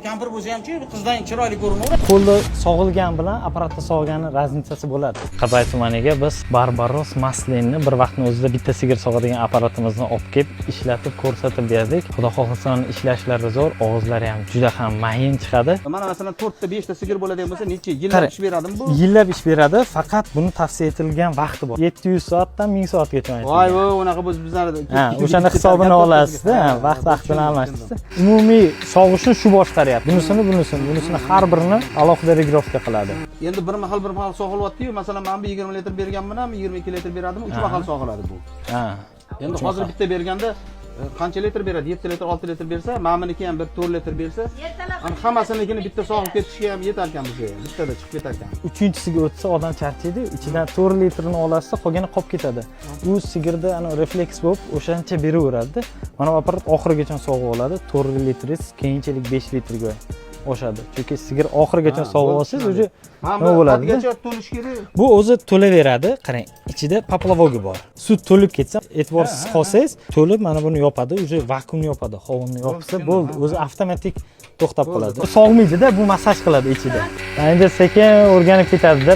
kampir bo'lsa hamchi qizdan chiroyli ko'rinaveradi. Qo'lda sog'ilgan bilan apparatda sog'ilgani razницasi bo'ladi. Qibray tumaniga biz Barbaros Maslinni bir vaqtning o'zida bitta sigir sog'adigan apparatimizni olib kelib ishlatib ko'rsatib berdik. Xudo xohlasa ishlashlari zo'r, og'izlari ham juda ham mayin chiqadi. Mana masalan 4 ta 5 ta sigir bo'ladigan bo'lsa, necha yillab ish beradimi bu? Yillab ish beradi, faqat buni tavsiya etilgan vaqti bor. 700 soatdan 1000 soatgacha. Voy, unaqa bizlarda. Ha, o'shani hisobini olasiz-da, vaqt bilan almashtirasiz. Umumiy sog'ishni shu boshqaryapti. Bunisini har birini alohida regrovka qiladi. Endi bir mahal sog'ilyapti-yu, masalan, men bu 20 litr berganman, 22 litr beradimi, 3 mahal sog'iladi bu. Ha. Endi hozir bitta berganda qancha litr beradi? 7 litr, 6 litr bersa, meniki ham bir 4 litr bersa, hammasinikini bitta sog'ib ketishga ham yetar ekan bizga. Bittada chiqib ketar ekan. 3-siga o'tsa odam charchaydi, ichidan 4 litrini olasiz, qolgani qolib ketadi. U sigirda refleks bo'lib o'shancha beraveradi. Mana bu apparat oxirigacha sog'ib oladi. 4 litringiz keyinchalik 5 litrga oshadi. Chunki sigir oxirigacha sog'ib olsangiz, o'zi nima bo'ladi? Hozirgacha to'lish kerak. Bu o'zi to'laveradi. Qarang, ichida poplavogi bor. Sut to'lib ketsa, e'tiborsiz qolsangiz, to'lib mana buni yopadi, o'zi vakuumni yopadi. Hovuni yopsa bo'ldi, o'zi avtomatik to'xtab qoladi. Sog'maydi-da, bu massaj qiladi ichida. Endi sekin o'rganib ketadi-da.